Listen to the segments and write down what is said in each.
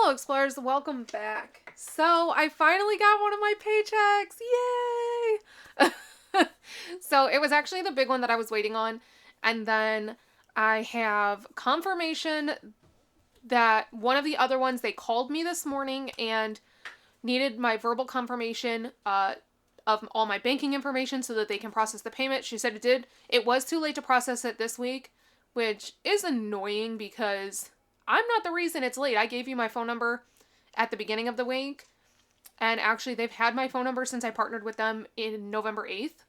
Hello, explorers. Welcome back. So, I finally got one of my paychecks. Yay! So, it was actually the big one that I was waiting on. And then I have confirmation that one of the other ones, they called me this morning and needed my verbal confirmation of all my banking information so that they can process the payment. She said it did. It was too late to process it this week, which is annoying because I'm not the reason it's late. I gave you my phone number at the beginning of the week. And actually, they've had my phone number since I partnered with them in November 8th.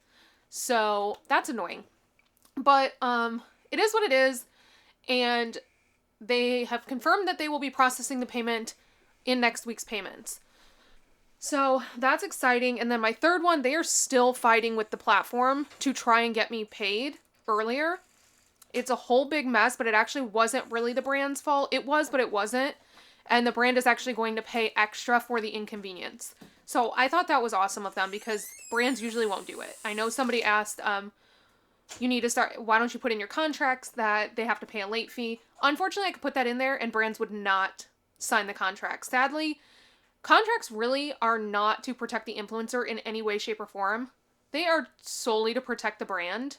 So that's annoying. But it is what it is. And they have confirmed that they will be processing the payment in next week's payments. So that's exciting. And then my third one, they are still fighting with the platform to try and get me paid earlier. It's a whole big mess, but it actually wasn't really the brand's fault. It was, but it wasn't. And the brand is actually going to pay extra for the inconvenience. So I thought that was awesome of them because brands usually won't do it. I know somebody asked, you need to start, why don't you put in your contracts that they have to pay a late fee? Unfortunately, I could put that in there and brands would not sign the contract. Sadly, contracts really are not to protect the influencer in any way, shape, or form. They are solely to protect the brand.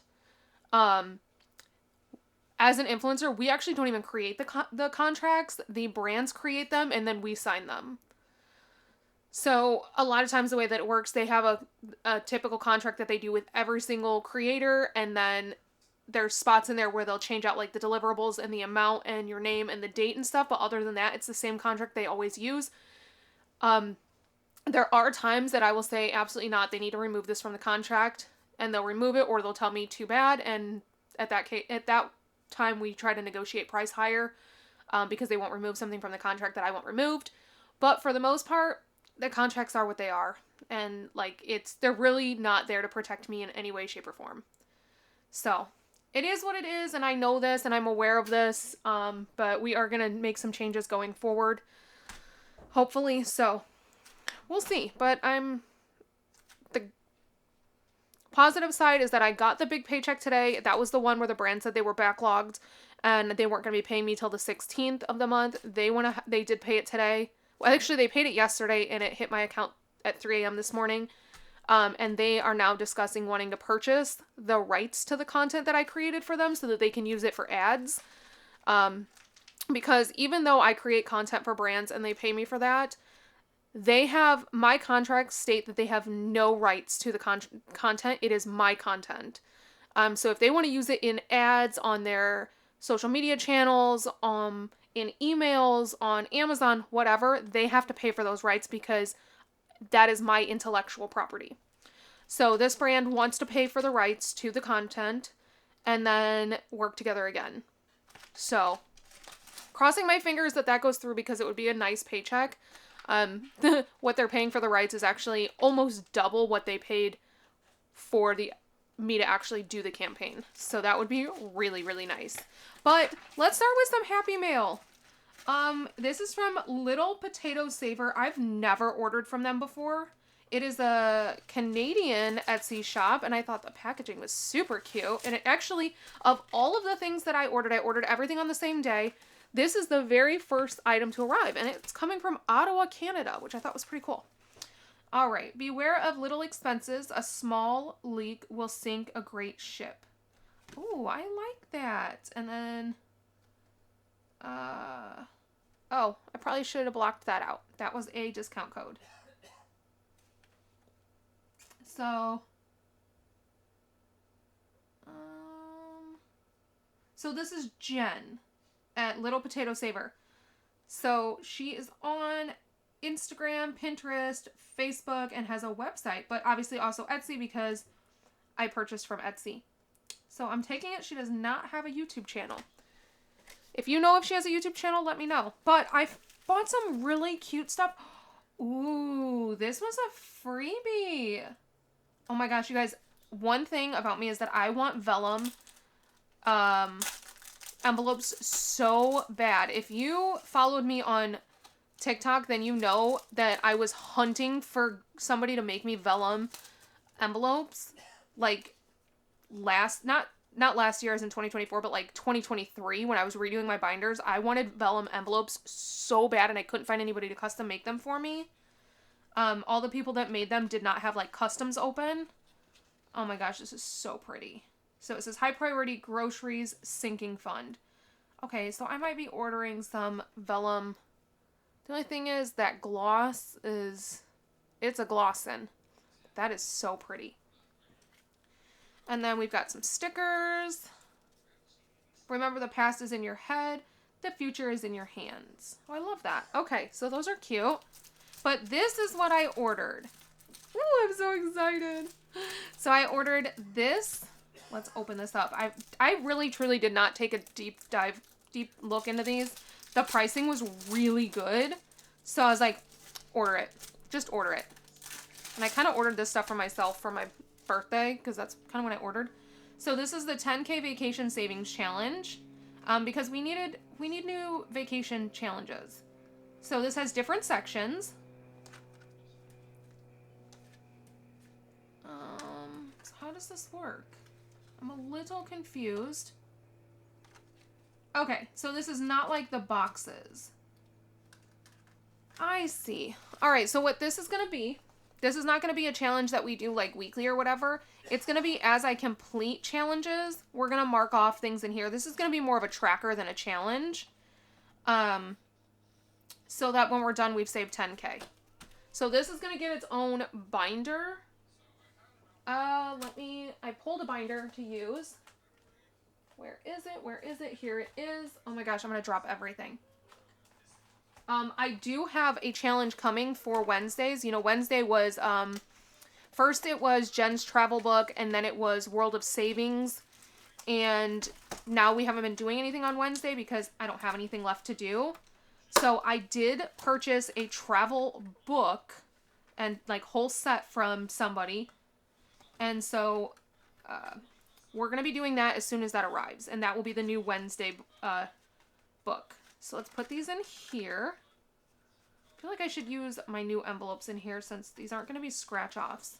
As an influencer, we actually don't even create the contracts. The brands create them, and then we sign them. So, a lot of times the way that it works, they have a typical contract that they do with every single creator, and then there's spots in there where they'll change out, like, the deliverables and the amount and your name and the date and stuff, but other than that, it's the same contract they always use. There are times that I will say, absolutely not, they need to remove this from the contract, and they'll remove it, or they'll tell me, too bad, and at that time we try to negotiate price higher because they won't remove something from the contract that I want removed. But for the most part, the contracts are what they are, and like they're really not there to protect me in any way, shape, or form. So it is what it is, and I know this and I'm aware of this, but we are gonna make some changes going forward, hopefully. So we'll see. But the positive side is that I got the big paycheck today. That was the one where the brand said they were backlogged and they weren't going to be paying me till the 16th of the month. They did pay it today. Well, actually, they paid it yesterday and it hit my account at 3 a.m. this morning. And they are now discussing wanting to purchase the rights to the content that I created for them so that they can use it for ads. Because even though I create content for brands and they pay me for that, my contracts state that they have no rights to the content. It is my content. So if they want to use it in ads on their social media channels, in emails, on Amazon, whatever, they have to pay for those rights because that is my intellectual property. So this brand wants to pay for the rights to the content and then work together again. So crossing my fingers that goes through because it would be a nice paycheck. What they're paying for the rights is actually almost double what they paid for me to actually do the campaign. So that would be really, really nice. But let's start with some happy mail. This is from Little Potato Saver. I've never ordered from them before. It is a Canadian Etsy shop, and I thought the packaging was super cute. And it actually, of all of the things that I ordered everything on the same day. This is the very first item to arrive, and it's coming from Ottawa, Canada, which I thought was pretty cool. All right. Beware of little expenses. A small leak will sink a great ship. Ooh, I like that. And then, oh, I probably should have blocked that out. That was a discount code. So, so this is Jen at Little Potato Saver. So she is on Instagram, Pinterest, Facebook, and has a website, but obviously also Etsy because I purchased from Etsy. So I'm taking it she does not have a YouTube channel. If you know if she has a YouTube channel, let me know. But I bought some really cute stuff. Ooh, this was a freebie. Oh my gosh, you guys, one thing about me is that I want vellum envelopes so bad. If you followed me on TikTok, then you know that I was hunting for somebody to make me vellum envelopes like not not last year as in 2024, but like 2023 when I was redoing my binders, I wanted vellum envelopes so bad and I couldn't find anybody to custom make them for me. All the people that made them did not have like customs open. Oh my gosh, this is so pretty. So it says high priority groceries sinking fund. Okay, so I might be ordering some vellum. The only thing is that gloss is, it's a glossin. That is so pretty. And then we've got some stickers. Remember, the past is in your head. The future is in your hands. Oh, I love that. Okay, so those are cute. But this is what I ordered. Ooh, I'm so excited. So I ordered this. Let's open this up. I really, truly did not take a deep look into these. The pricing was really good. So I was like, order it. Just order it. And I kind of ordered this stuff for myself for my birthday because that's kind of what I ordered. So this is the 10K Vacation Savings Challenge because we need new vacation challenges. So this has different sections. So how does this work? I'm a little confused. Okay, so this is not like the boxes. I see. All right, so what this is going to be, this is not going to be a challenge that we do like weekly or whatever. It's going to be as I complete challenges, we're going to mark off things in here. This is going to be more of a tracker than a challenge. So that when we're done, we've saved 10K. So this is going to get its own binder. I pulled a binder to use. Where is it? Where is it? Here it is. Oh my gosh, I'm going to drop everything. I do have a challenge coming for Wednesdays. You know, Wednesday was, first it was Jen's travel book, and then it was World of Savings. And now we haven't been doing anything on Wednesday because I don't have anything left to do. So I did purchase a travel book and like whole set from somebody. And so, we're going to be doing that as soon as that arrives. And that will be the new Wednesday, book. So let's put these in here. I feel like I should use my new envelopes in here since these aren't going to be scratch-offs.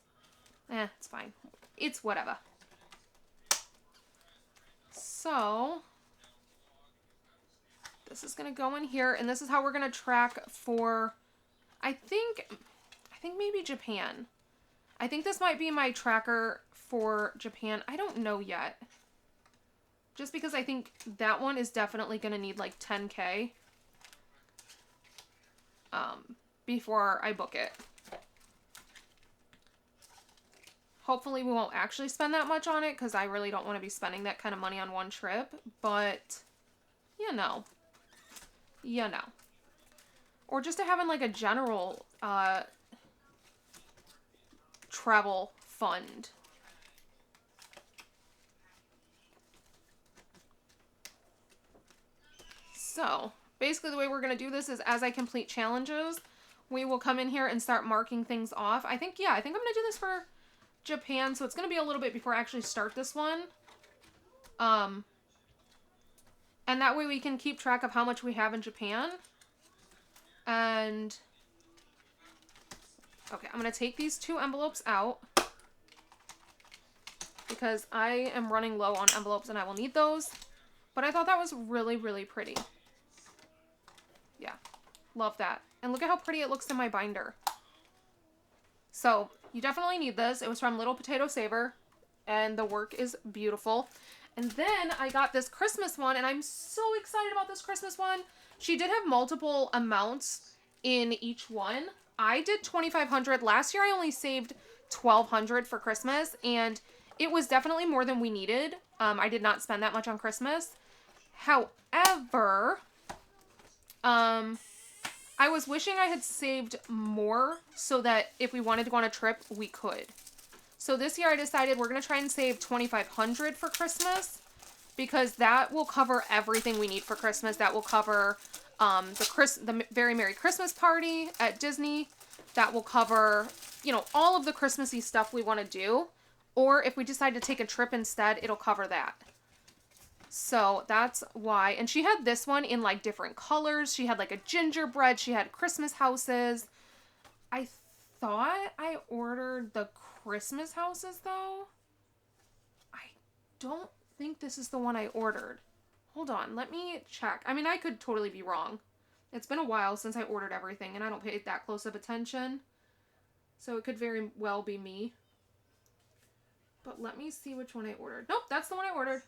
It's fine. It's whatever. So, this is going to go in here, and this is how we're going to track for, I think maybe Japan. I think this might be my tracker for Japan. I don't know yet. Just because I think that one is definitely going to need like 10K before I book it. Hopefully we won't actually spend that much on it because I really don't want to be spending that kind of money on one trip. But, you know. You know. Or just to having like a general travel fund. So, basically the way we're going to do this is as I complete challenges, we will come in here and start marking things off. I think I'm going to do this for Japan, so it's going to be a little bit before I actually start this one. And that way we can keep track of how much we have in Japan. And, okay, I'm going to take these two envelopes out because I am running low on envelopes and I will need those. But I thought that was really, really pretty. Yeah, love that. And look at how pretty it looks in my binder. So, you definitely need this. It was from Little Potato Saver, and the work is beautiful. And then I got this Christmas one, and I'm so excited about this Christmas one. She did have multiple amounts in each one. I did 2,500. Last year I only saved 1,200 for Christmas, and it was definitely more than we needed. I did not spend that much on Christmas. However, I was wishing I had saved more so that if we wanted to go on a trip, we could. So this year I decided we're going to try and save 2,500 for Christmas because that will cover everything we need for Christmas. That will cover the Very Merry Christmas Party at Disney. That will cover, you know, all of the Christmassy stuff we want to do. Or if we decide to take a trip instead, it'll cover that. So that's why. And she had this one in like different colors. She had like a gingerbread. She had Christmas houses. I thought I ordered the Christmas houses though. I don't think this is the one I ordered. Hold on, let me check. I mean, I could totally be wrong. It's been a while since I ordered everything, and I don't pay that close of attention. So it could very well be me. But let me see which one I ordered. Nope, that's the one I ordered.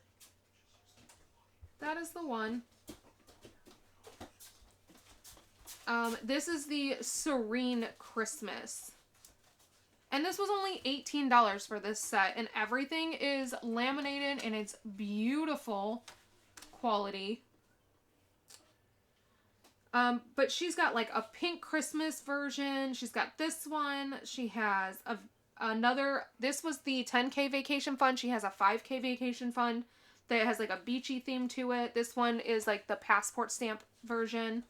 That is the one. This is the Serene Christmas. And this was only $18 for this set. And everything is laminated and it's beautiful quality. But she's got like a pink Christmas version. She's got this one. She has another. This was the 10K vacation fund. She has a 5K vacation fund that has like a beachy theme to it. This one is like the passport stamp version.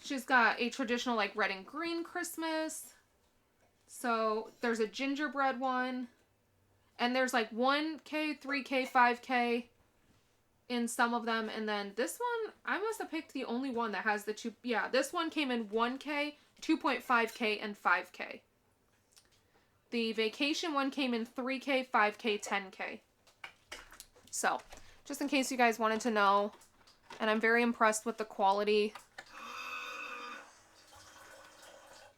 She's got a traditional like red and green Christmas. So there's a gingerbread one. And there's like 1K, 3K, 5K in some of them. And then this one, I must have picked the only one that has the two. Yeah, this one came in 1K, 2.5K, and 5K. The vacation one came in 3K, 5K, 10K. So, just in case you guys wanted to know. And I'm very impressed with the quality.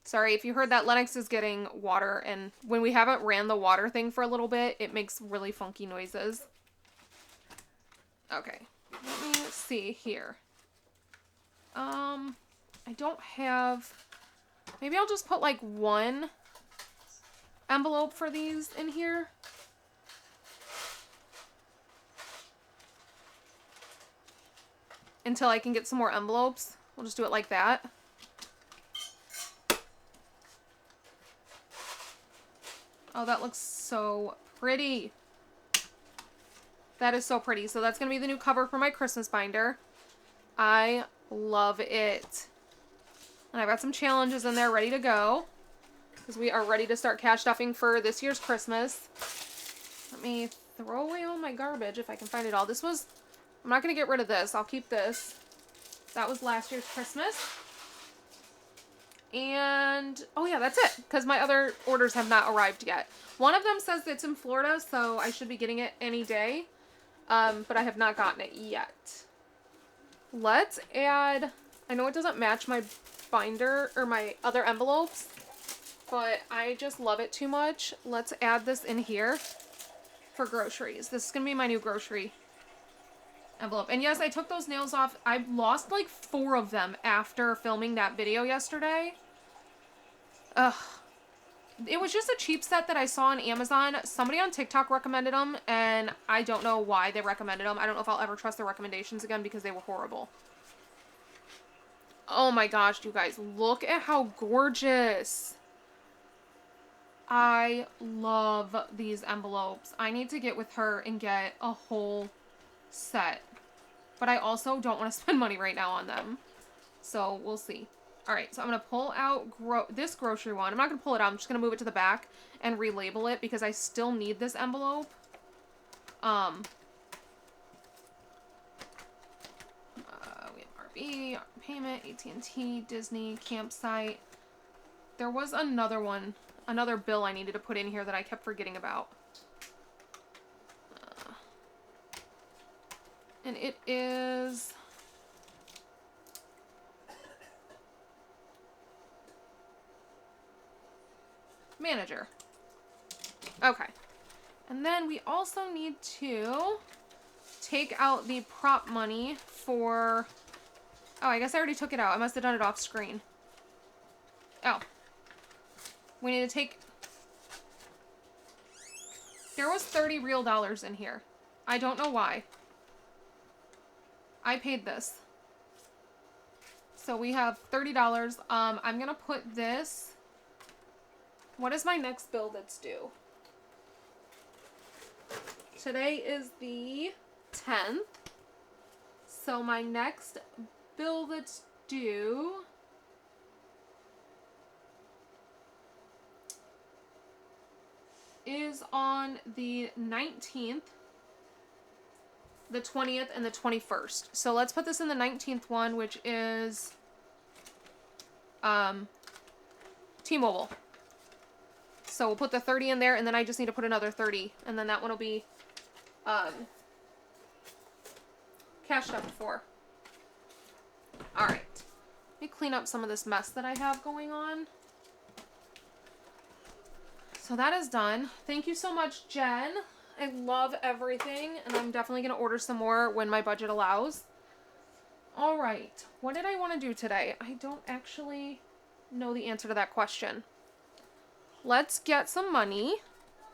Sorry, if you heard that, Lennox is getting water, and when we haven't ran the water thing for a little bit, it makes really funky noises. Okay, let me see here. I don't have... Maybe I'll just put, like, one envelope for these in here. Until I can get some more envelopes. We'll just do it like that. Oh, that looks so pretty. That is so pretty. So that's going to be the new cover for my Christmas binder. I love it. And I've got some challenges in there ready to go. Because we are ready to start cash stuffing for this year's Christmas. Let me throw away all my garbage if I can find it all. This was... I'm not going to get rid of this. I'll keep this. That was last year's Christmas. And, oh yeah, that's it. Because my other orders have not arrived yet. One of them says it's in Florida, so I should be getting it any day. But I have not gotten it yet. Let's add, I know it doesn't match my binder, or my other envelopes, but I just love it too much. Let's add this in here for groceries. This is going to be my new grocery envelope. And yes, I took those nails off. I lost like 4 of them after filming that video yesterday. Ugh. It was just a cheap set that I saw on Amazon. Somebody on TikTok recommended them, and I don't know why they recommended them. I don't know if I'll ever trust their recommendations again because they were horrible. Oh my gosh, you guys, look at how gorgeous. I love these envelopes. I need to get with her and get a whole set. But I also don't want to spend money right now on them. So we'll see. Alright, so I'm going to pull out this grocery one. I'm not going to pull it out. I'm just going to move it to the back and relabel it because I still need this envelope. We have RV, payment, AT&T, Disney, campsite. There was another one, another bill I needed to put in here that I kept forgetting about. And it is... manager. Okay. And then we also need to take out the prop money for... Oh, I guess I already took it out. I must have done it off screen. Oh. We need to take... There was $30 real in here. I don't know why. I paid this. So we have $30. I'm going to put this... What is my next bill that's due? Today is the 10th. So my next bill that's due is on the 19th, the 20th, and the 21st. So let's put this in the 19th one, which is T-Mobile. So we'll put the 30 in there, and then I just need to put another 30, and then that one will be cashed up for. All right. Let me clean up some of this mess that I have going on. So that is done. Thank you so much, Jen. I love everything, and I'm definitely going to order some more when my budget allows. All right. What did I want to do today? I don't actually know the answer to that question. Let's get some money.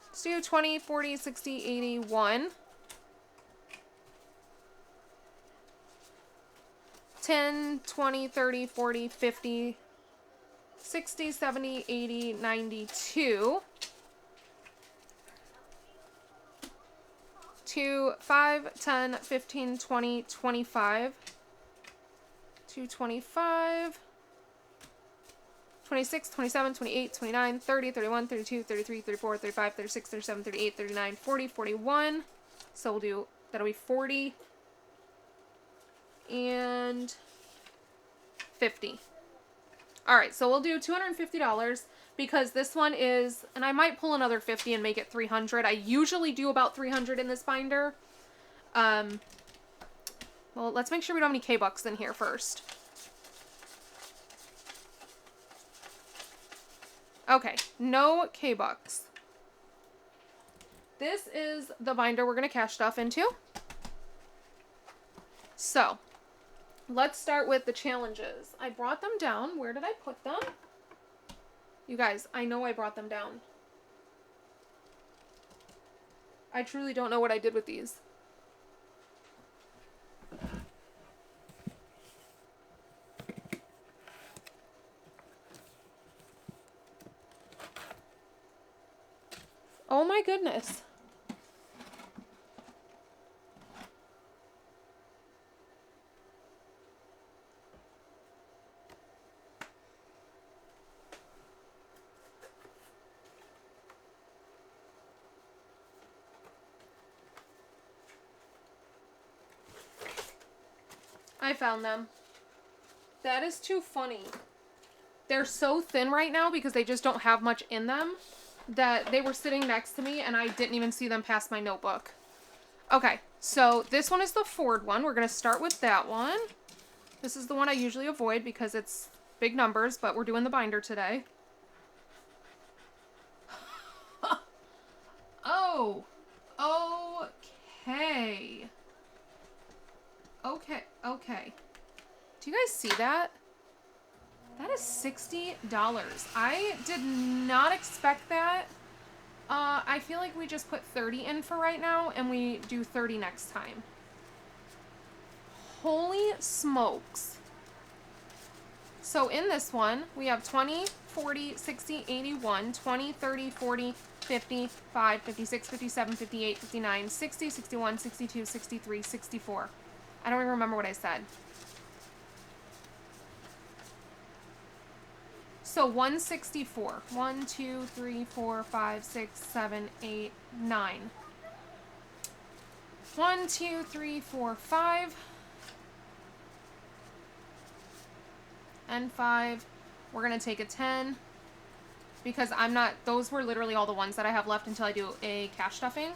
Let's do 20, 40, 60, 80, 1. 10, 20, 30, 40, 50, 60, 70, 80, 92. 2, 5, 10, 15, 20, 25. 2, 25. 26, 27, 28, 29, 30, 31, 32, 33, 34, 35, 36, 37, 38, 39, 40, 41. So we'll do, that'll be 40 and 50. All right, so we'll do $250 because this one is, and I might pull another 50 and make it 300. I usually do about 300 in this binder. Well, let's make sure we don't have any K-Bucks in here first. Okay, no K-Bucks. This is the binder we're going to cash stuff into. So, let's start with the challenges. I brought them down. Where did I put them? You guys, I know I brought them down. I truly don't know what I did with these. Oh my goodness. I found them. That is too funny. They're so thin right now because they just don't have much in them that they were sitting next to me and I didn't even see them past my notebook. Okay, so this one is the Ford one. We're going to start with that one. This is the one I usually avoid because it's big numbers, but we're doing the binder today. Oh, okay. Okay. Do you guys see that? That is $60. I did not expect that. I feel like we just put 30 in for right now, and we do 30 next time. Holy smokes. So in this one, we have 20, 40, 60, 81, 20, 30, 40, 55, 56, 57, 58, 59, 60, 61, 62, 63, 64. I don't even remember what I said. So 164. 1, 2, 3, 4, 5, 6, 7, 8, 9. 1, 2, 3, 4, 5. And 5. We're going to take a 10. Because I'm not, those were literally all the ones that I have left until I do a cash stuffing.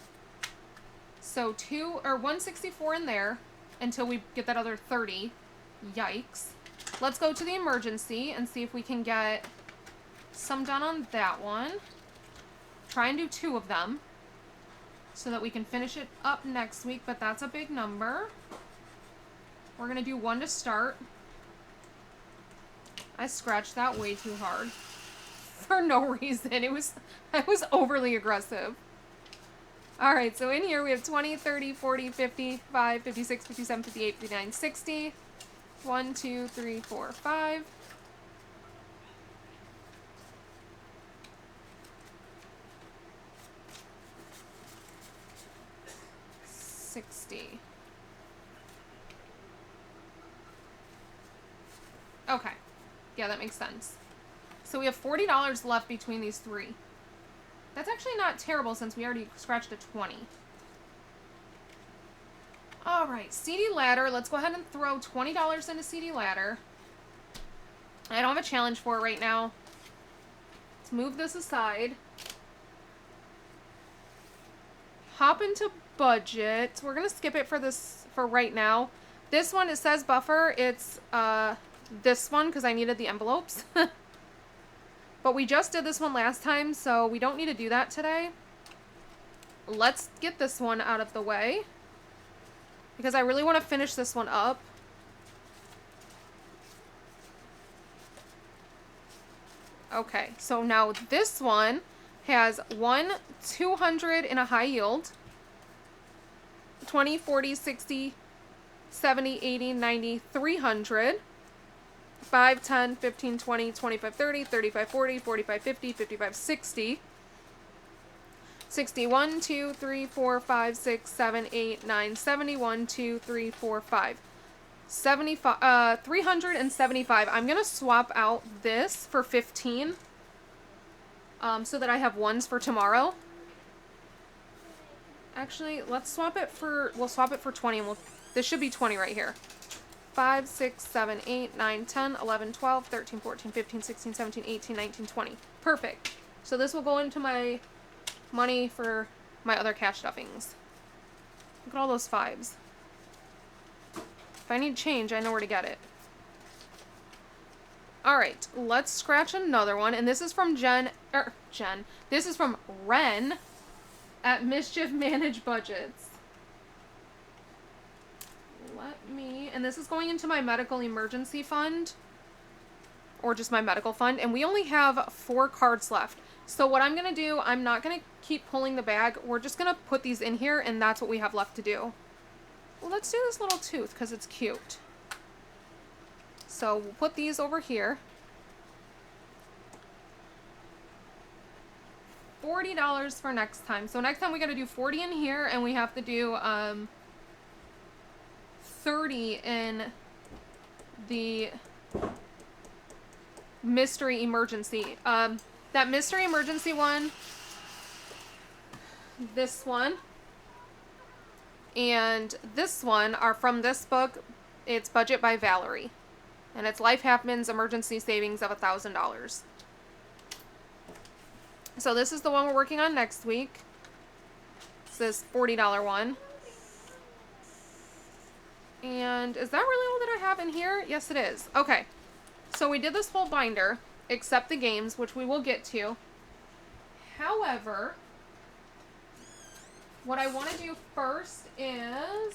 So 164 in there until we get that other 30. Yikes. Let's go to the emergency and see if we can get some done on that one. Try and do 2 of them so that we can finish it up next week, but that's a big number. We're going to do 1 to start. I scratched that way too hard for no reason. I was overly aggressive. All right, so in here we have 20, 30, 40, 55, 56, 57, 58, 59, 60. 1, 2, 3, 4, 5. $60. Okay. Yeah, that makes sense. So we have $40 left between these 3. That's actually not terrible since we already scratched a 20. All right, CD ladder. Let's go ahead and throw $20 into CD ladder. I don't have a challenge for it right now. Let's move this aside. hop into budget. We're going to skip it for right now. This one, it says buffer. It's this one because I needed the envelopes. But we just did this one last time, so we don't need to do that today. Let's get this one out of the way because I really want to finish this one up. Okay, so now this one has 1 200 in a high yield, 20, 40, 60, 70, 80, 90, 300, 5, 10, 15, 20, 25, 30, 35, 40, 45, 50, 55, 60, 61, 2, 3, 4, 5, 6, 7, 8, 9, 71, 2, 3, 4, 5. 375. I'm going to swap out this for 15 so that I have ones for tomorrow. Actually, we'll swap it for 20 and this should be 20 right here. 5, 6, 7, 8, 9, 10, 11, 12, 13, 14, 15, 16, 17, 18, 19, 20. Perfect. So this will go into my money for my other cash stuffings. Look at all those 5s. If I need change, I know where to get it. Alright, let's scratch another one. And this is from this is from Ren at Mischief Manage Budgets. And this is going into my medical emergency fund. Or just my medical fund. And we only have 4 cards left. So what I'm going to do, I'm not going to keep pulling the bag. We're just going to put these in here and that's what we have left to do. Well, let's do this little tooth because it's cute. So we'll put these over here. $40 for next time. So next time we got to do 40 in here and we have to do 30 in the mystery emergency. That mystery emergency one, this one, and this one are from this book. It's Budget by Valerie. And it's Life Happens Emergency Savings of $1,000. So this is the one we're working on next week. It's this $40 one. And is that really all that I have in here? Yes, it is. Okay. So we did this whole binder, except the games, which we will get to. However, what I want to do first is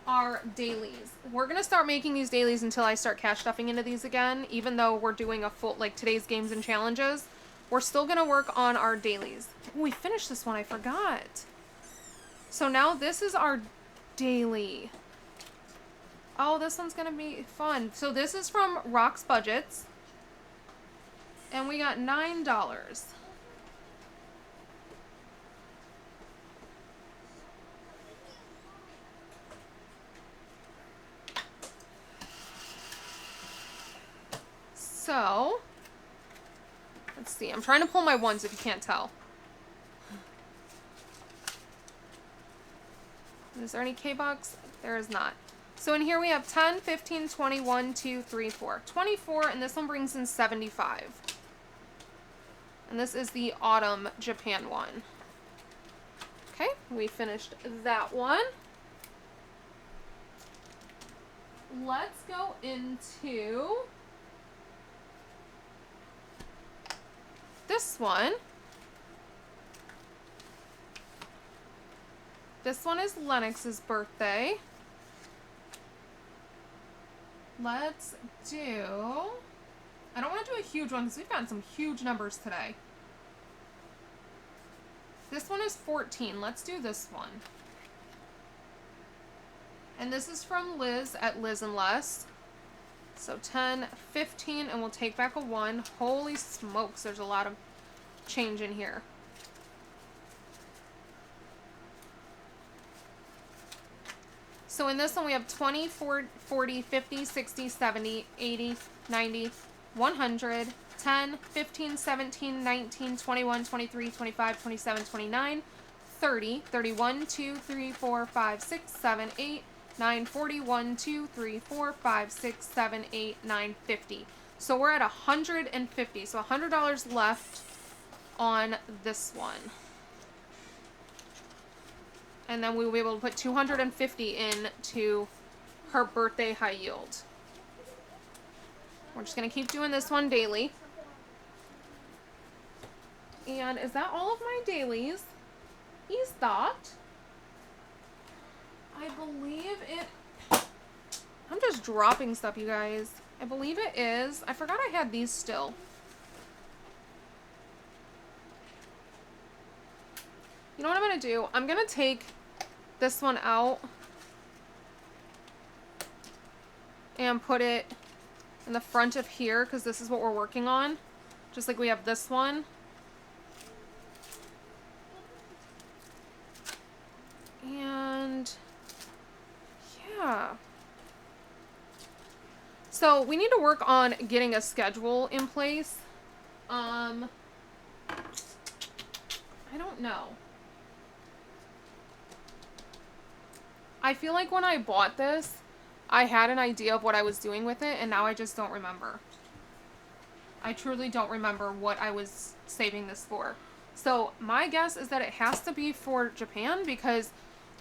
our dailies. We're going to start making these dailies until I start cash stuffing into these again, even though we're doing a full, like today's games and challenges. We're still going to work on our dailies. Oh, we finished this one. I forgot. So now this is our daily. Oh, this one's going to be fun. So this is from Rock's Budgets. And we got $9. So, let's see. I'm trying to pull my ones if you can't tell. Is there any K-Bucks? There is not. So in here we have 10, 15, 20, 1, 2, 3, 4. 24, and this one brings in 75. And this is the Autumn Japan one. Okay, we finished that one. Let's go into this one. This one is Lennox's birthday. Let's do... I don't want to do a huge one because we've gotten some huge numbers today. This one is 14. Let's do this one. And this is from Liz at Liz and Less. So 10, 15, and we'll take back a 1. Holy smokes, there's a lot of change in here. So in this one we have 20, 40, 50, 60, 70, 80, 90, 100, 10, 15, 17, 19, 21, 23, 25, 27, 29, 30, 31, 2, 3, 4, 5, 6, 7, 8, 9, 40, 1, 2, 3, 4, 5, 6, 7, 8, 9, 50. So we're at 150. So $100 left on this one. And then we will be able to put 250 into her birthday high yield. We're just going to keep doing this one daily. And is that all of my dailies? Is that? I believe it... I'm just dropping stuff, you guys. I believe it is. I forgot I had these still. You know what I'm going to do? I'm going to take this one out and put it in the front of here because this is what we're working on. Just like we have this one. And yeah. So we need to work on getting a schedule in place. I don't know. I feel like when I bought this, I had an idea of what I was doing with it, and now I just don't remember. I truly don't remember what I was saving this for. So my guess is that it has to be for Japan because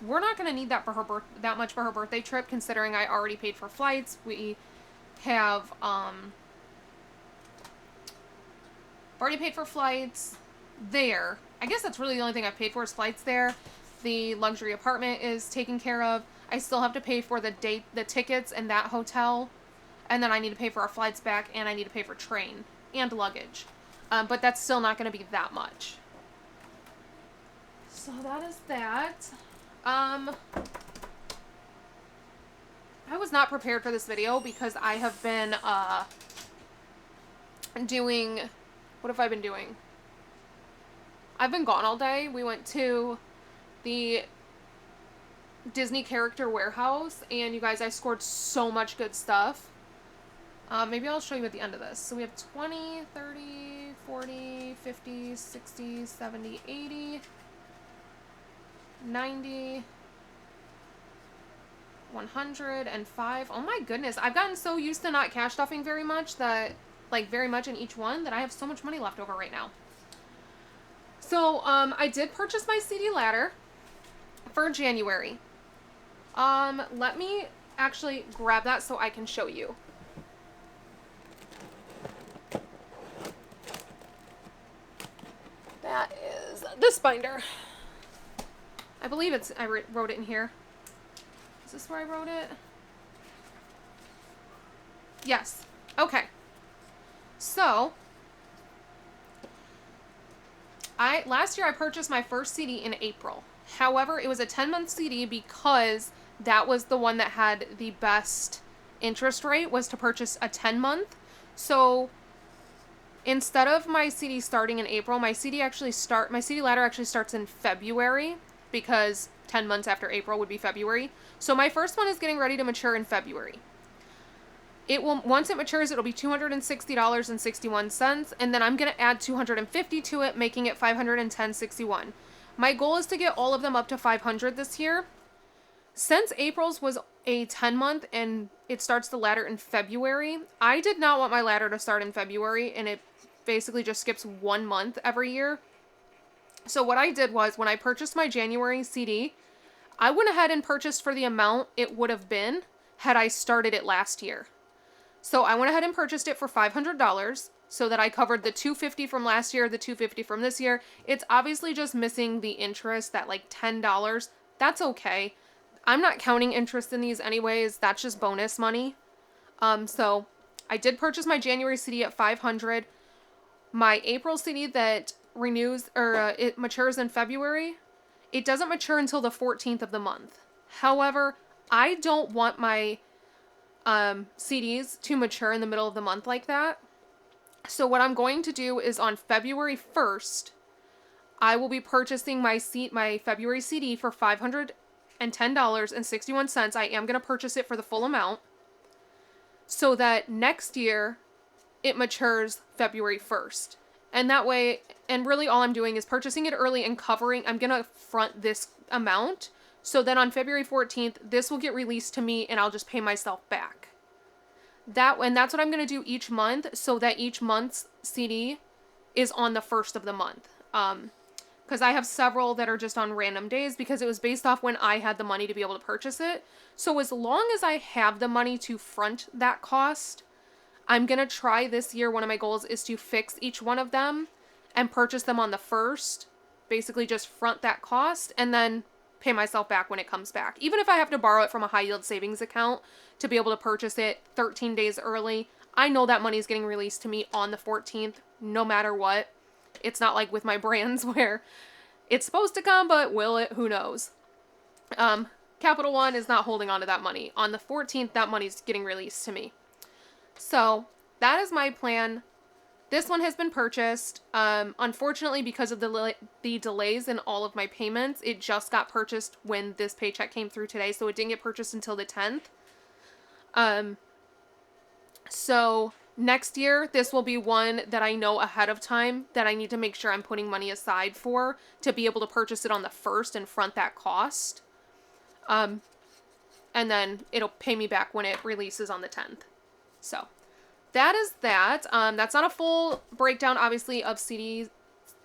we're not going to need that for her that much for her birthday trip, considering I already paid for flights. We have already paid for flights there. I guess that's really the only thing I've paid for is flights there. The luxury apartment is taken care of. I still have to pay for the tickets and that hotel. And then I need to pay for our flights back, and I need to pay for train and luggage. But that's still not going to be that much. So that is that. I was not prepared for this video because I have been doing... What have I been doing? I've been gone all day. We went to the Disney Character Warehouse, and you guys, I scored so much good stuff. Maybe I'll show you at the end of this. So we have 20, 30, 40, 50, 60, 70, 80, 90, 105. Oh my goodness. I've gotten so used to not cash stuffing very much that, like, very much in each one that I have so much money left over right now. So, I did purchase my CD ladder for January. Let me actually grab that so I can show you. That is this binder. I believe it's, I wrote it in here. Is this where I wrote it? Yes. Okay. So, last year I purchased my first CD in April. However, it was a 10-month CD because that was the one that had the best interest rate, was to purchase a 10-month. So instead of my CD starting in April, my CD ladder actually starts in February because 10 months after April would be February. So my first one is getting ready to mature in February. Once it matures, it'll be $260.61, and then I'm going to add $250 to it, making it $510.61. My goal is to get all of them up to $500 this year. Since April's was a 10-month and it starts the ladder in February, I did not want my ladder to start in February, and it basically just skips 1 month every year. So what I did was, when I purchased my January CD, I went ahead and purchased for the amount it would have been had I started it last year. So I went ahead and purchased it for $500 so that I covered the $250 from last year, the $250 from this year. It's obviously just missing the interest, that like $10. That's okay. I'm not counting interest in these anyways. That's just bonus money. So I did purchase my January CD at $500. My April CD that renews, or it matures in February, it doesn't mature until the 14th of the month. However, I don't want my CDs to mature in the middle of the month like that. So what I'm going to do is on February 1st, I will be purchasing my February CD for $510.61. I am going to purchase it for the full amount so that next year it matures February 1st. And that way, and really all I'm doing is purchasing it early and covering, I'm going to front this amount. So then on February 14th, this will get released to me and I'll just pay myself back. And that's what I'm going to do each month, so that each month's CD is on the first of the month. because I have several that are just on random days because it was based off when I had the money to be able to purchase it. So as long as I have the money to front that cost, I'm going to try this year. One of my goals is to fix each one of them and purchase them on the first, basically just front that cost and then pay myself back when it comes back. Even if I have to borrow it from a high yield savings account to be able to purchase it 13 days early, I know that money is getting released to me on the 14th, no matter what. It's not like with my brands where it's supposed to come, but will it? Who knows? Capital One is not holding on to that money. On the 14th, that money's getting released to me. So that is my plan. This one has been purchased. Unfortunately, because of the delays in all of my payments, it just got purchased when this paycheck came through today, so it didn't get purchased until the 10th. So next year, this will be one that I know ahead of time that I need to make sure I'm putting money aside for to be able to purchase it on the 1st and front that cost. And then it'll pay me back when it releases on the 10th. So that is that. That's not a full breakdown, obviously, of CDs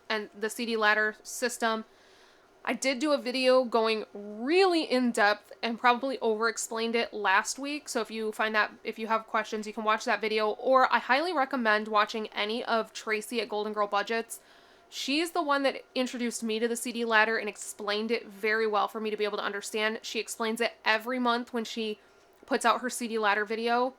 and the CD ladder system. I did do a video going really in depth and probably over-explained it last week. So if you have questions, you can watch that video. Or I highly recommend watching any of Tracy at Golden Girl Budgets. She's the one that introduced me to the CD ladder and explained it very well for me to be able to understand. She explains it every month when she puts out her CD ladder video.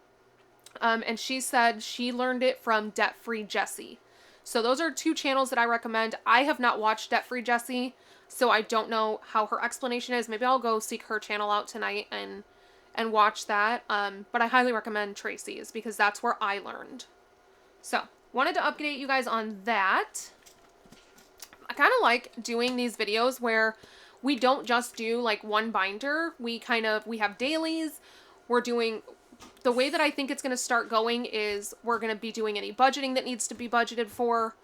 And she said she learned it from Debt Free Jessie. So those are 2 channels that I recommend. I have not watched Debt Free Jessie, so I don't know how her explanation is. Maybe I'll go seek her channel out tonight and watch that. But I highly recommend Tracy's because that's where I learned. So wanted to update you guys on that. I kind of like doing these videos where we don't just do like one binder. We have dailies. We're doing, the way that I think it's going to start going is we're going to be doing any budgeting that needs to be budgeted for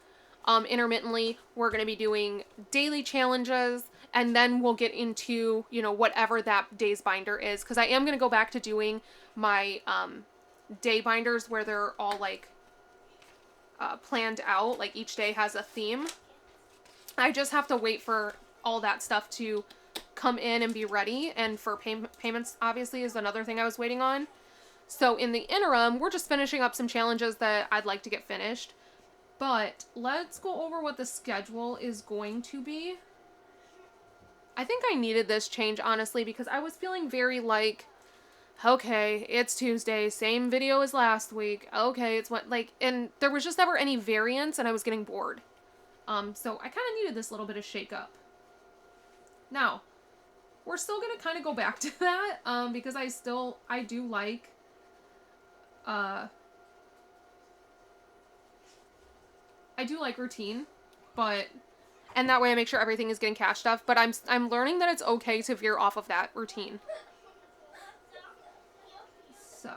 intermittently. We're going to be doing daily challenges, and then we'll get into, whatever that day's binder is. Because I am going to go back to doing my day binders where they're all like planned out. Like each day has a theme. I just have to wait for all that stuff to come in and be ready. And for payments, obviously, is another thing I was waiting on. So in the interim, we're just finishing up some challenges that I'd like to get finished. But let's go over what the schedule is going to be. I think I needed this change, honestly, because I was feeling very like, okay, it's Tuesday, same video as last week. Okay, it's what, like, and there was just never any variance, and I was getting bored. So I kind of needed this little bit of shake up. Now, we're still going to kind of go back to that, because I do like, routine, and that way I make sure everything is getting cash stuff, but I'm learning that it's okay to veer off of that routine. So,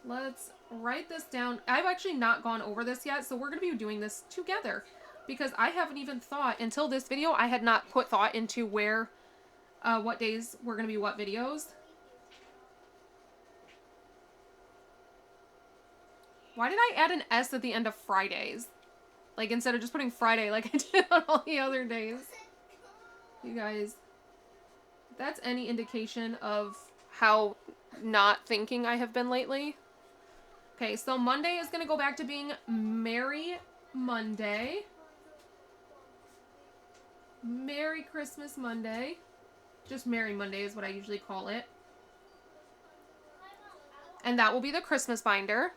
let's write this down. I've actually not gone over this yet, so we're going to be doing this together, because I haven't even thought, until this video, I had not put thought into where, what days were going to be what videos. Why did I add an S at the end of Fridays? Like, instead of just putting Friday like I did on all the other days. You guys, if that's any indication of how not thinking I have been lately. Okay, so Monday is going to go back to being Merry Monday. Merry Christmas Monday. Just Merry Monday is what I usually call it. And that will be the Christmas binder.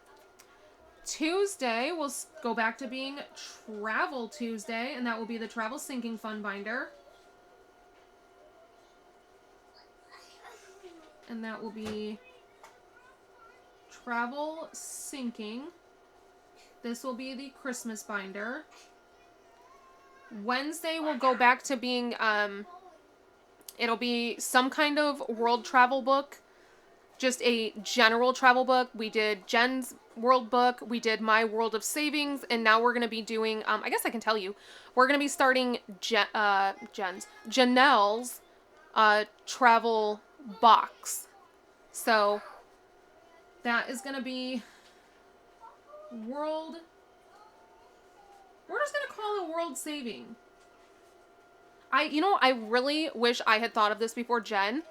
Tuesday will go back to being Travel Tuesday, and that will be the Travel Sinking Fund binder. And that will be Travel Sinking. This will be the Christmas binder. Wednesday will go back to being, it'll be some kind of world travel book. Just a general travel book. We did Jen's world book. We did my world of savings. And now we're going to be doing, I guess I can tell you, we're going to be starting Janelle's travel box. So that is going to be world, we're just going to call it world saving. I really wish I had thought of this before Jen.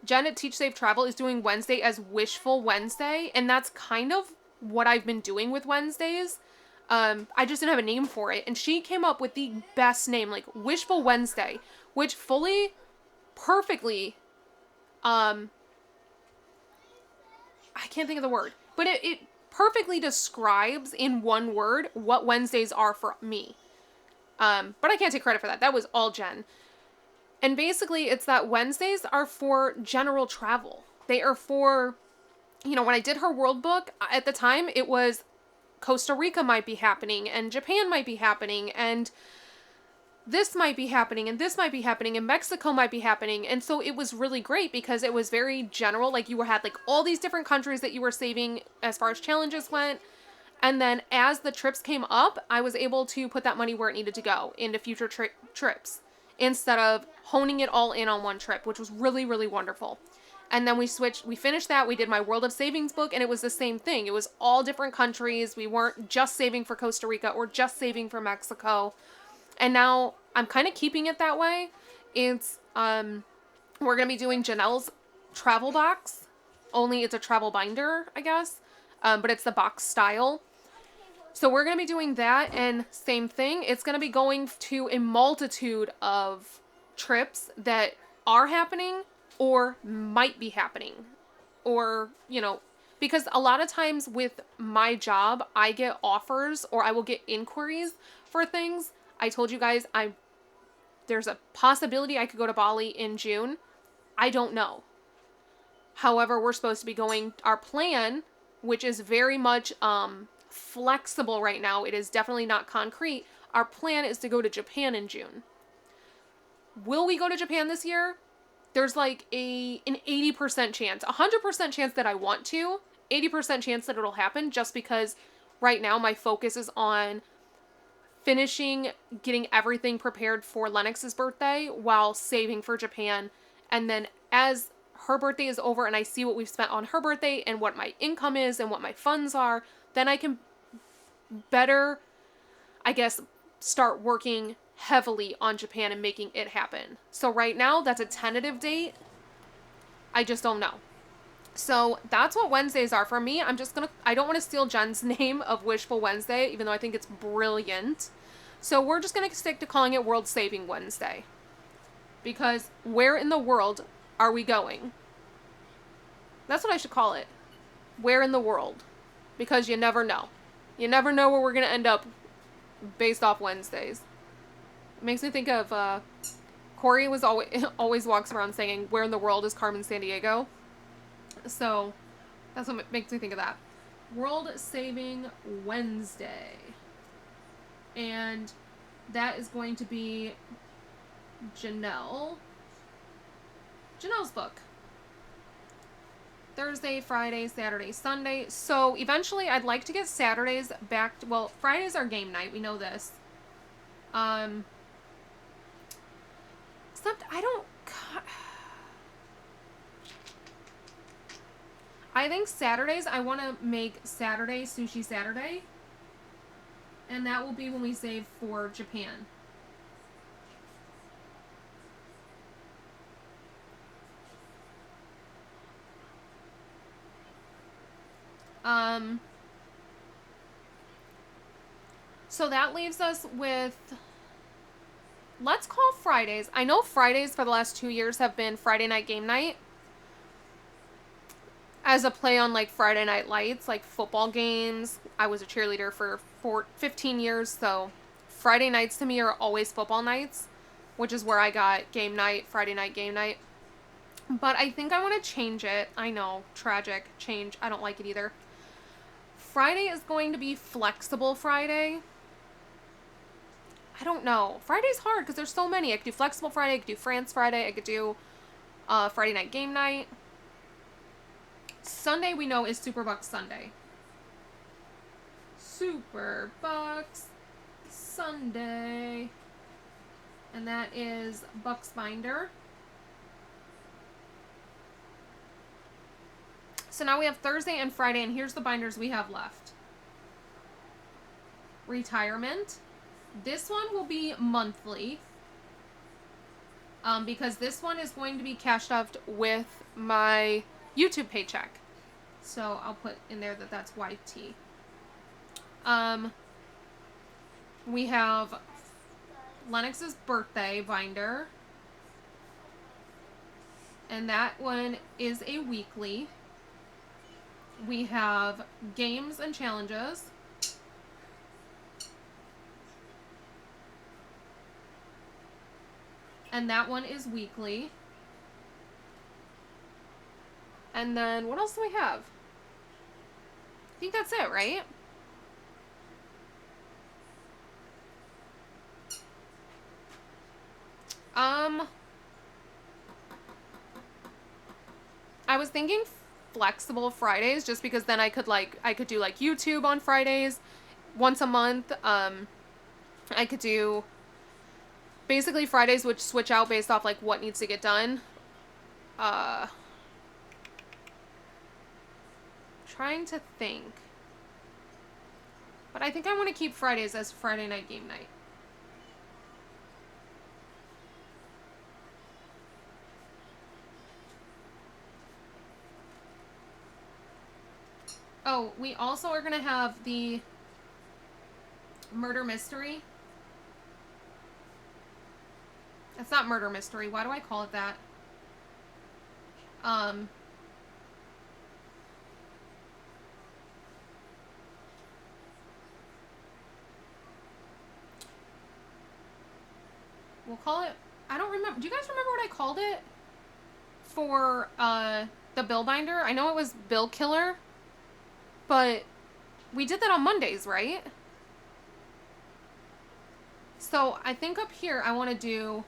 Jen at Teach Safe Travel is doing Wednesday as Wishful Wednesday, and that's kind of what I've been doing with Wednesdays. I just didn't have a name for it, and she came up with the best name, like Wishful Wednesday, which fully, perfectly, I can't think of the word, but it perfectly describes in one word what Wednesdays are for me. But I can't take credit for that. That was all Jen. And basically, it's that Wednesdays are for general travel. They are for, when I did her world book, at the time, it was Costa Rica might be happening, and Japan might be happening, and this might be happening, and this might be happening, and Mexico might be happening. And so it was really great because it was very general. Like, you had like all these different countries that you were saving as far as challenges went. And then as the trips came up, I was able to put that money where it needed to go into future trips instead of honing it all in on one trip, which was really, really wonderful. And then we finished that, we did my World of Savings book, and it was the same thing. It was all different countries. We weren't just saving for Costa Rica or just saving for Mexico. And now I'm kind of keeping it that way. It's, we're going to be doing Janelle's travel box, only it's a travel binder, I guess, but it's the box style. So we're going to be doing that, and same thing, it's going to be going to a multitude of trips that are happening or might be happening. Or, because a lot of times with my job, I get offers or I will get inquiries for things. I told you guys, there's a possibility I could go to Bali in June. I don't know. However, we're supposed to be going, our plan, which is very much, flexible right now. It is definitely not concrete. Our plan is to go to Japan in June. Will we go to Japan this year? There's like an 80% chance, 100% chance that I want to, 80% chance that it'll happen, just because right now my focus is on finishing getting everything prepared for Lennox's birthday while saving for Japan. And then as her birthday is over and I see what we've spent on her birthday and what my income is and what my funds are, then I can better, I guess, start working heavily on Japan and making it happen. So right now, that's a tentative date. I just don't know. So that's what Wednesdays are for me. I don't want to steal Jen's name of Wishful Wednesday, even though I think it's brilliant. So we're just going to stick to calling it World Saving Wednesday. Because where in the world are we going? That's what I should call it. Where in the world? Because you never know. You never know where we're going to end up based off Wednesdays. It makes me think of, Corey was always walks around saying, where in the world is Carmen Sandiego? So, that's what makes me think of that. World Saving Wednesday. And that is going to be Janelle's book. Thursday, Friday, Saturday, Sunday. So eventually I'd like to get Saturdays back to, well, Fridays are game night, we know this. Except I think Saturdays, I want to make Saturday Sushi Saturday. And that will be when we save for Japan. So that leaves us with, let's call Fridays. I know Fridays for the last 2 years have been Friday night game night. As a play on like Friday Night Lights, like football games. I was a cheerleader for 15 years, so Friday nights to me are always football nights, which is where I got game night, Friday night game night. But I think I want to change it. I know, tragic change. I don't like it either. Friday is going to be Flexible Friday. I don't know. Friday's hard because there's so many. I could do Flexible Friday, I could do France Friday, I could do Friday night game night. Sunday we know is Super Bucks Sunday. Super Bucks Sunday. And that is Bucks Binder. So now we have Thursday and Friday, and here's the binders we have left. Retirement. This one will be monthly. because this one is going to be cashed out with my YouTube paycheck. So I'll put in there that that's YT. We have Lennox's birthday binder. And that one is a weekly. We have games and challenges. And that one is weekly. And then what else do we have? I think that's it, right? I was thinking flexible Fridays just because then I could do like YouTube on Fridays once a month. I could do basically Fridays would switch out based off like what needs to get done. Trying to think. But I think I want to keep Fridays as Friday night game night. Oh, we also are going to have the murder mystery. It's not murder mystery. Why do I call it that? We'll call it, I don't remember. Do you guys remember what I called it for the bill binder? I know it was Bill Killer, but we did that on Mondays, right? So I think up here I want to do,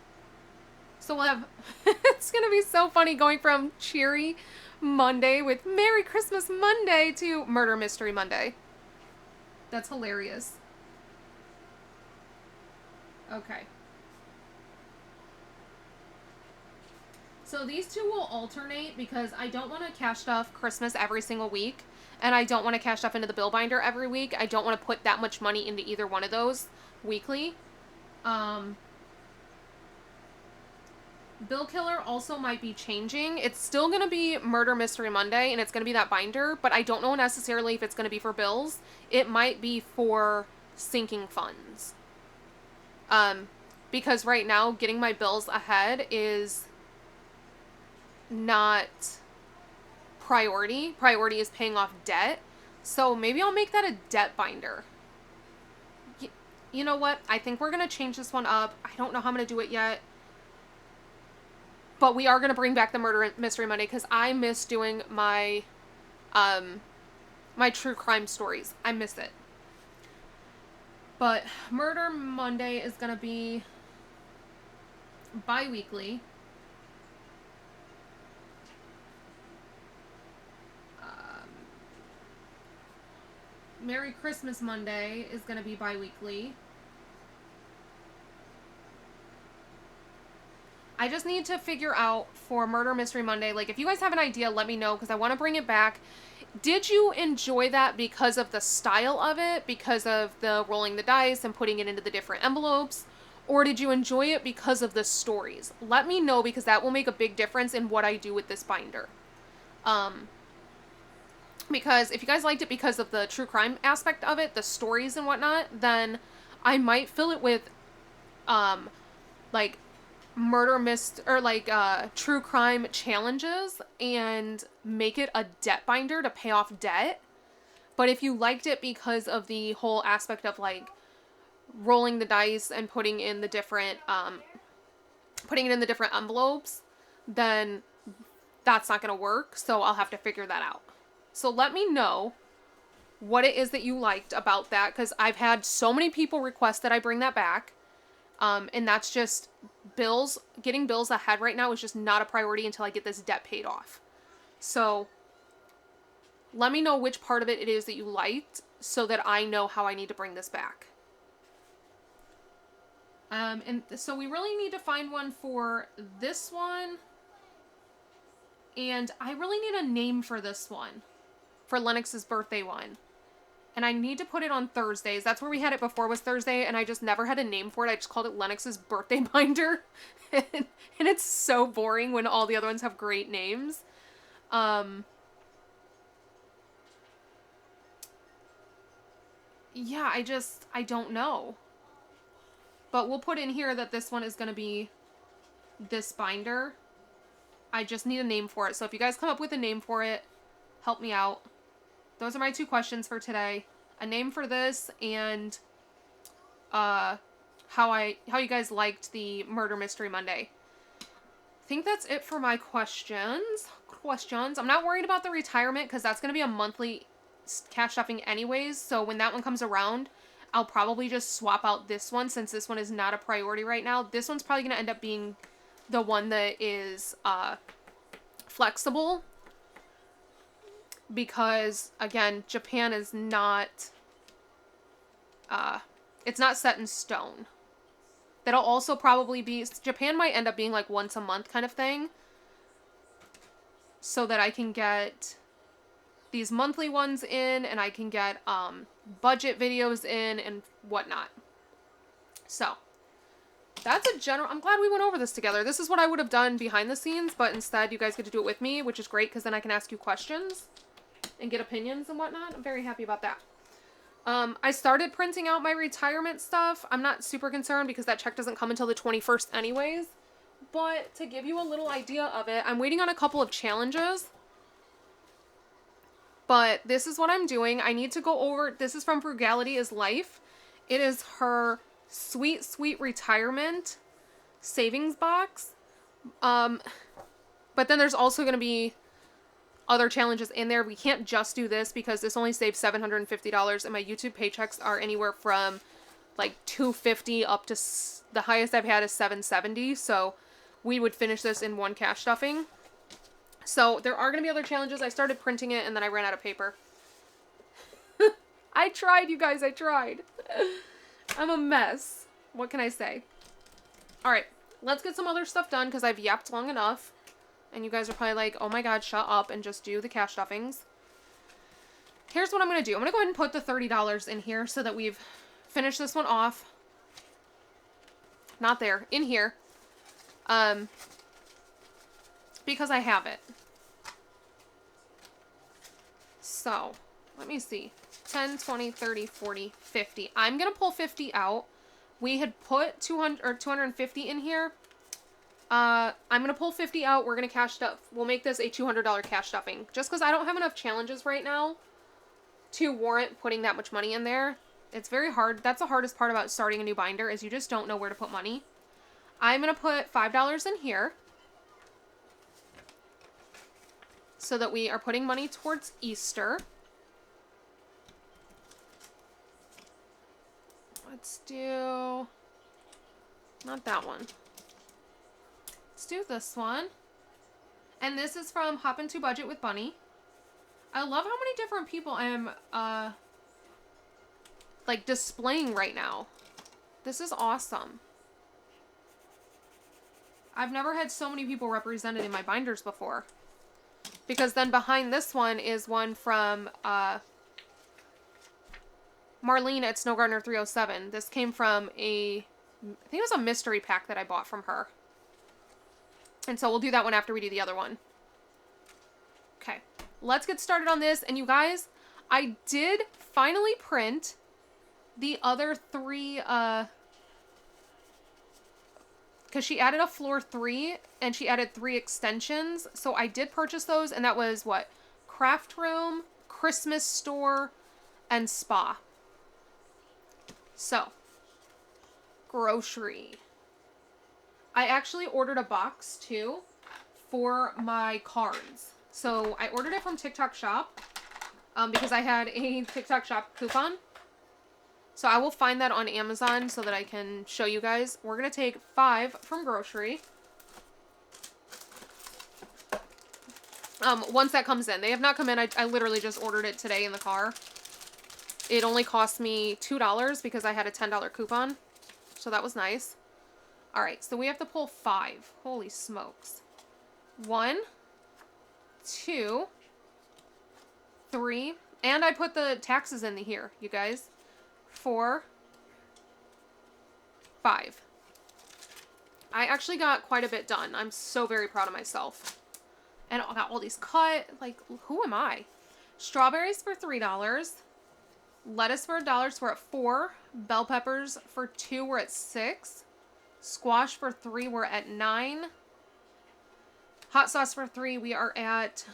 so we'll have, it's going to be so funny going from Cheery Monday with Merry Christmas Monday to Murder Mystery Monday. That's hilarious. Okay. So these two will alternate because I don't want to cash stuff Christmas every single week. And I don't want to cash stuff into the bill binder every week. I don't want to put that much money into either one of those weekly. Bill Killer also might be changing. It's still going to be Murder Mystery Monday, and it's going to be that binder, but I don't know necessarily if it's going to be for bills. It might be for sinking funds. Because right now, getting my bills ahead is not priority. Priority is paying off debt. So maybe I'll make that a debt binder. You know what? I think we're going to change this one up. I don't know how I'm going to do it yet. But we are going to bring back the Murder Mystery Monday because I miss doing my my true crime stories. I miss it. But Murder Monday is going to be bi-weekly. Merry Christmas Monday is going to be bi-weekly. I just need to figure out for Murder Mystery Monday, like if you guys have an idea, let me know because I want to bring it back. Did you enjoy that because of the style of it, because of the rolling the dice and putting it into the different envelopes, or did you enjoy it because of the stories? Let me know because that will make a big difference in what I do with this binder. Because if you guys liked it because of the true crime aspect of it, the stories and whatnot, then I might fill it with, like, true crime challenges and make it a debt binder to pay off debt. But if you liked it because of the whole aspect of, like, rolling the dice and putting in the different, putting it in the different envelopes, then that's not going to work. So I'll have to figure that out. So let me know what it is that you liked about that, because I've had so many people request that I bring that back. And that's just bills. Getting bills ahead right now is just not a priority until I get this debt paid off. So let me know which part of it is that you liked so that I know how I need to bring this back. And so we really need to find one for this one. And I really need a name for this one. For Lennox's birthday one. And I need to put it on Thursdays. That's where we had it before, was Thursday, and I just never had a name for it. I just called it Lennox's birthday binder. And it's so boring when all the other ones have great names. Yeah, I don't know. But we'll put in here that this one is going to be this binder. I just need a name for it. So if you guys come up with a name for it, help me out. Those are my 2 questions for today. A name for this, and how you guys liked the Murder Mystery Monday. I think that's it for my questions. I'm not worried about the retirement because that's going to be a monthly cash stuffing anyways. So when that one comes around, I'll probably just swap out this one since this one is not a priority right now. This one's probably going to end up being the one that is flexible. Because, again, Japan is not, it's not set in stone. That'll also probably be, Japan might end up being like once a month kind of thing. So that I can get these monthly ones in, and I can get budget videos in and whatnot. So, that's a general, I'm glad we went over this together. This is what I would have done behind the scenes, but instead you guys get to do it with me, which is great because then I can ask you questions and get opinions and whatnot. I'm very happy about that. I started printing out my retirement stuff. I'm not super concerned because that check doesn't come until the 21st anyways. But to give you a little idea of it, I'm waiting on a couple of challenges. But this is what I'm doing. I need to go over, this is from Frugality is Life. It is her sweet, sweet retirement savings box. But then there's also going to be other challenges in there. We can't just do this because this only saves $750, and my YouTube paychecks are anywhere from like $250 up to the highest I've had is $770. So we would finish this in one cash stuffing. So there are going to be other challenges. I started printing it and then I ran out of paper. I tried, you guys. I tried. I'm a mess. What can I say? All right, let's get some other stuff done because I've yapped long enough. And you guys are probably like, oh my god, shut up and just do the cash stuffings. Here's what I'm going to do. I'm going to go ahead and put the $30 in here so that we've finished this one off. Not there. In here. Because I have it. So, let me see. 10, 20, 30, 40, 50. I'm going to pull 50 out. We had put 200 or 250 in here. I'm going to pull 50 out. We're going to cash stuff. We'll make this a $200 cash stuffing. Just because I don't have enough challenges right now to warrant putting that much money in there. It's very hard. That's the hardest part about starting a new binder is you just don't know where to put money. I'm going to put $5 in here. So that we are putting money towards Easter. Let's do... not that one. Let's do this one. And this is from Hop Into Budget with Bunny. I love how many different people I am, like, displaying right now. This is awesome. I've never had so many people represented in my binders before. Because then behind this one is one from, Marlene at Snowgardener 307. This came from I think it was a mystery pack that I bought from her. And so we'll do that one after we do the other one. Okay, let's get started on this. And you guys, I did finally print the other 3, because she added a floor 3 and she added 3 extensions. So I did purchase those, and that was what? Craft Room, Christmas Store, and Spa. So, grocery. I actually ordered a box too for my cards. So I ordered it from TikTok Shop because I had a TikTok Shop coupon. So I will find that on Amazon so that I can show you guys. We're going to take 5 from grocery. Once that comes in. They have not come in. I literally just ordered it today in the car. It only cost me $2 because I had a $10 coupon. So that was nice. Alright, so we have to pull 5. Holy smokes. 1, 2, 3, And I put the taxes in here, you guys. 4, 5. I actually got quite a bit done. I'm so very proud of myself. And I got all these cut. Like, who am I? Strawberries for $3. Lettuce for $1, so we're at 4. Bell peppers for 2, we're at 6. Squash for 3, we're at 9. Hot sauce for 3, we are at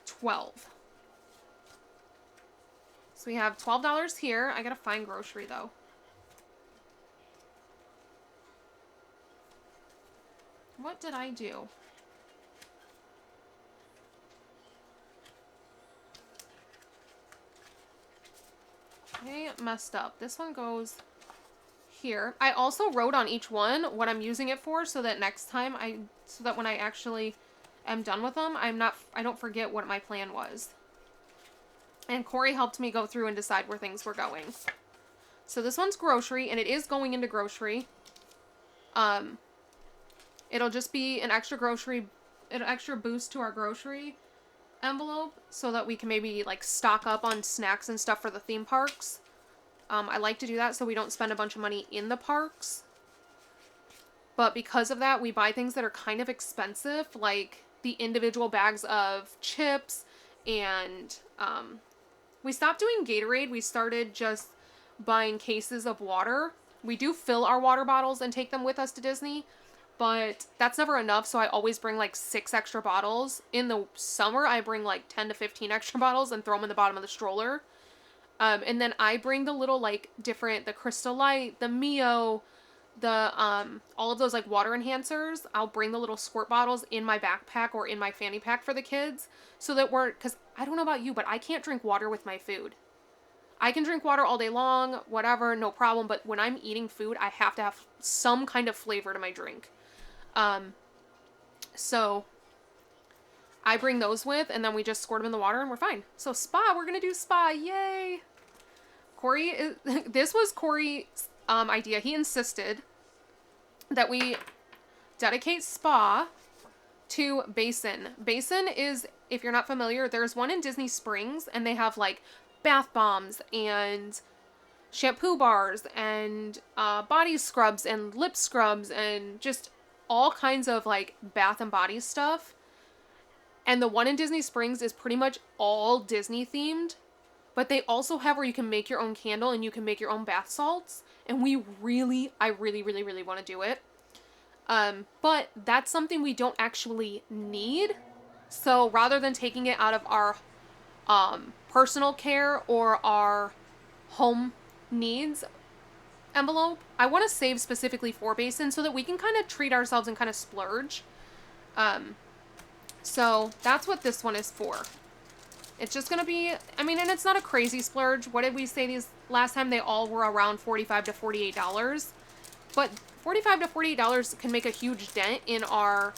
12. So we have $12 here. I gotta find grocery though. What did I do? I messed up. This one goes here. I also wrote on each one what I'm using it for so that next time so that when I actually am done with them, I don't forget what my plan was. And Corey helped me go through and decide where things were going. So this one's grocery, and it is going into grocery. It'll just be an extra boost to our grocery envelope so that we can maybe like stock up on snacks and stuff for the theme parks. I like to do that so we don't spend a bunch of money in the parks. But because of that, we buy things that are kind of expensive, like the individual bags of chips, and we stopped doing Gatorade. We started just buying cases of water. We do fill our water bottles and take them with us to Disney, but that's never enough, so I always bring like 6 extra bottles. In the summer, I bring like 10 to 15 extra bottles and throw them in the bottom of the stroller. And then I bring the little like the Crystal Light, the Mio, all of those like water enhancers. I'll bring the little squirt bottles in my backpack or in my fanny pack for the kids so that because I don't know about you, but I can't drink water with my food. I can drink water all day long, whatever, no problem. But when I'm eating food, I have to have some kind of flavor to my drink. So I bring those with, and then we just squirt them in the water and we're fine. So spa, we're going to do spa. Yay. This was Corey's idea. He insisted that we dedicate spa to Basin. Basin is, if you're not familiar, there's one in Disney Springs, and they have like bath bombs and shampoo bars and body scrubs and lip scrubs and just all kinds of like bath and body stuff. And the one in Disney Springs is pretty much all Disney themed, but they also have where you can make your own candle and you can make your own bath salts. And I really, really want to do it. But that's something we don't actually need. So rather than taking it out of our personal care or our home needs envelope, I want to save specifically for Basin so that we can kind of treat ourselves and kind of splurge. So that's what this one is for. It's just going to be, and it's not a crazy splurge. What did we say these last time? They all were around $45 to $48. But $45 to $48 can make a huge dent in our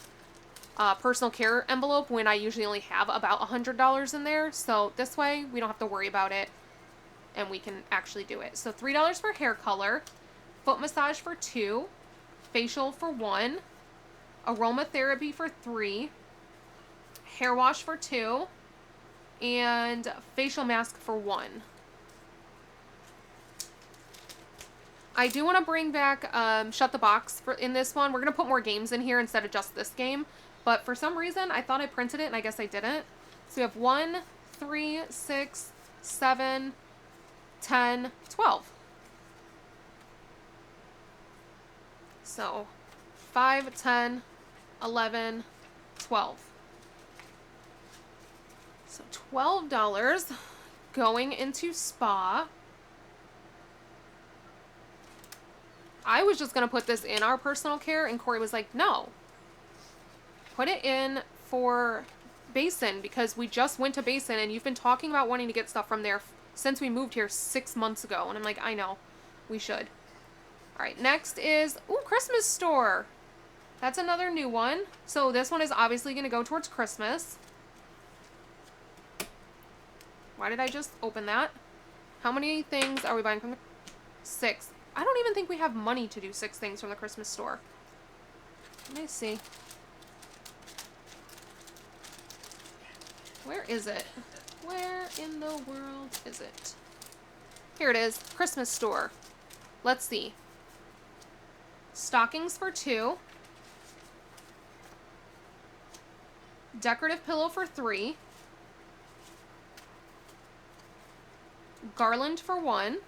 personal care envelope when I usually only have about $100 in there. So this way we don't have to worry about it and we can actually do it. So $3 for hair color, foot massage for 2, facial for 1, aromatherapy for 3, hair wash for 2, and facial mask for 1. I do want to bring back Shut the Box in this one. We're going to put more games in here instead of just this game. But for some reason, I thought I printed it, and I guess I didn't. So we have 1, 3, 6, 7, 10, 12. So 5, 10, 11, 12. So $12 going into spa. I was just going to put this in our personal care, and Corey was like, no. Put it in for Basin, because we just went to Basin, and you've been talking about wanting to get stuff from there since we moved here 6 months ago. And I'm like, I know. We should. All right, next is, Christmas store. That's another new one. So this one is obviously going to go towards Christmas. Why did I just open that? How many things are we buying from the 6? I don't even think we have money to do 6 things from the Christmas store. Let me see. Where is it? Where in the world is it? Here it is. Christmas store. Let's see. Stockings for 2. Decorative pillow for 3. Garland for 1.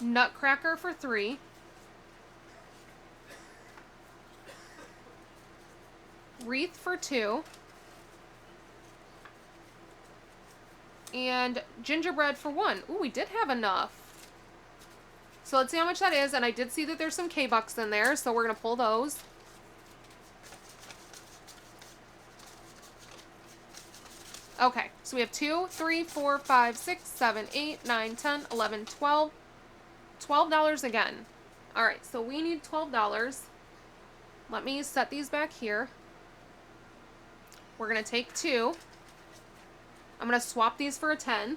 Nutcracker for 3. Wreath for 2. And gingerbread for 1. Ooh, we did have enough. So let's see how much that is. And I did see that there's some K-Bucks in there, so we're going to pull those. Okay, so we have 2, 3, 4, 5, 6, 7, 8, 9, 10, 11, 12. $12 again. All right, so we need $12. Let me set these back here. We're going to take 2. I'm going to swap these for a 10.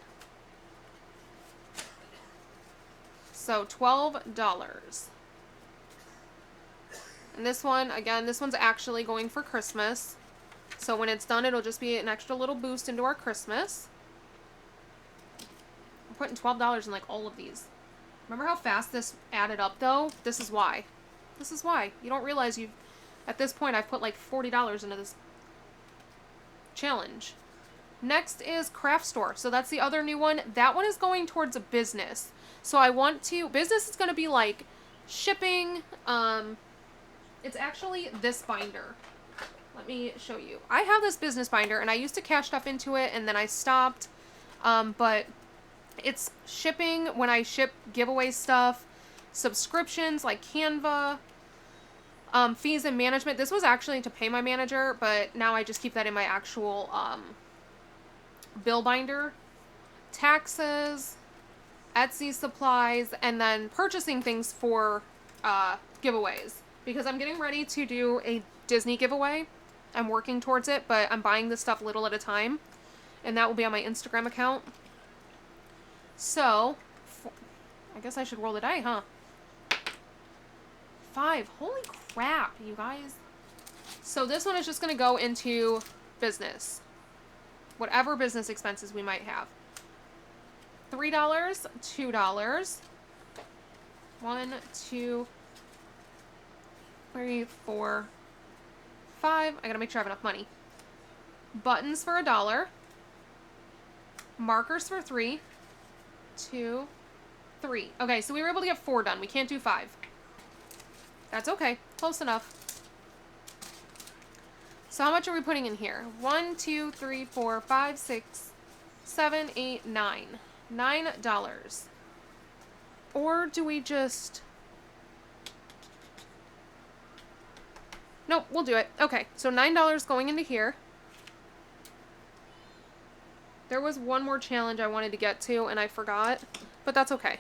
So $12. And this one, again, this one's actually going for Christmas. So when it's done, it'll just be an extra little boost into our Christmas. I'm putting $12 in like all of these. Remember how fast this added up though? This is why. This is why. You don't realize you've, at this point, I've put like $40 into this challenge. Next is craft store. So that's the other new one. That one is going towards a business. So I want to, business is going to be like shipping. It's actually this binder. Let me show you. I have this business binder and I used to cash stuff into it and then I stopped. But it's shipping when I ship giveaway stuff, subscriptions like Canva, fees and management. This was actually to pay my manager, but now I just keep that in my actual bill binder. Taxes, Etsy supplies, and then purchasing things for giveaways. Because I'm getting ready to do a Disney giveaway. I'm working towards it, but I'm buying this stuff little at a time. And that will be on my Instagram account. So, I guess I should roll the die, huh? 5. Holy crap, you guys. So this one is just going to go into business. Whatever business expenses we might have. $3, $2. 1, 2, 3, 4, 5. I gotta make sure I have enough money. Buttons for $1. Markers for 3. 2, 3. Okay, so we were able to get 4 done. We can't do 5. That's okay. Close enough. So how much are we putting in here? 1, 2, 3, 4, 5, 6, 7, 8, 9. $9. Or do we just... Nope, we'll do it. Okay, so $9 going into here. There was one more challenge I wanted to get to, and I forgot, but that's okay.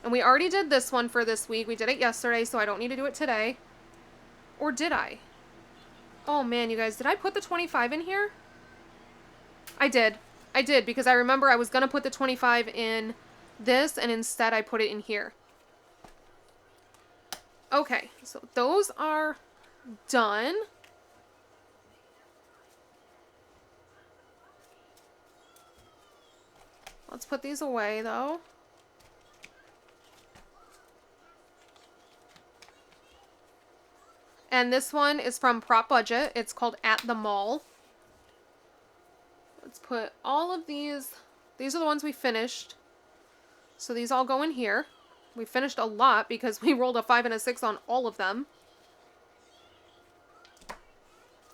And we already did this one for this week. We did it yesterday, so I don't need to do it today. Or did I? Oh man, you guys, did I put the 25 in here? I did. I did, because I remember I was going to put the 25 in this, and instead I put it in here. Okay, so those are done. Let's put these away, though. And this one is from Prop Budget. It's called At the Mall. Let's put all of these. These are the ones we finished. So these all go in here. We finished a lot because we rolled a 5 and a 6 on all of them.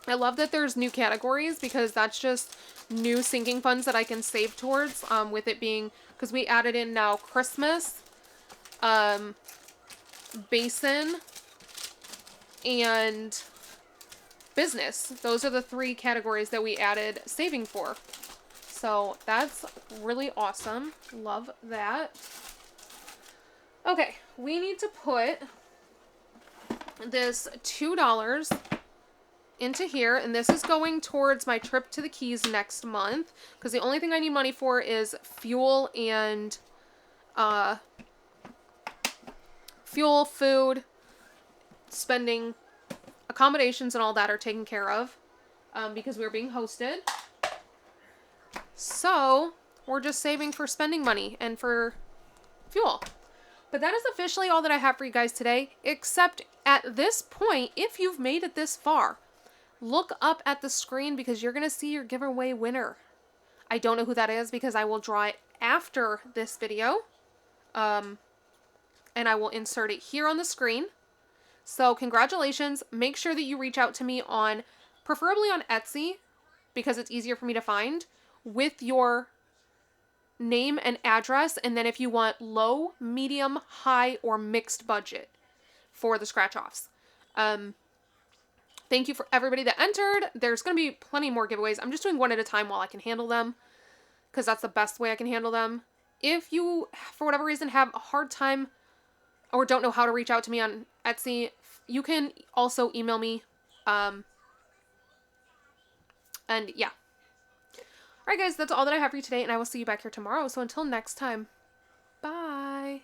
I love that there's new categories because that's just new sinking funds that I can save towards, with it being, because we added in now Christmas, basin, and business. Those are the 3 categories that we added saving for. So that's really awesome. Love that. Okay, we need to put this $2 into here, and this is going towards my trip to the Keys next month, because the only thing I need money for is fuel and fuel, food, spending accommodations and all that are taken care of because we're being hosted. So we're just saving for spending money and for fuel. But that is officially all that I have for you guys today, except at this point, if you've made it this far, look up at the screen because you're going to see your giveaway winner. I don't know who that is because I will draw it after this video. And I will insert it here on the screen. So congratulations. Make sure that you reach out to me on, preferably on Etsy, because it's easier for me to find, with your name and address, and then if you want low, medium, high, or mixed budget for the scratch-offs. Thank you for everybody that entered. There's going to be plenty more giveaways. I'm just doing one at a time while I can handle them, because that's the best way I can handle them. If you, for whatever reason, have a hard time or don't know how to reach out to me on Etsy, you can also email me. And yeah. Alright guys, that's all that I have for you today, and I will see you back here tomorrow. So until next time, bye!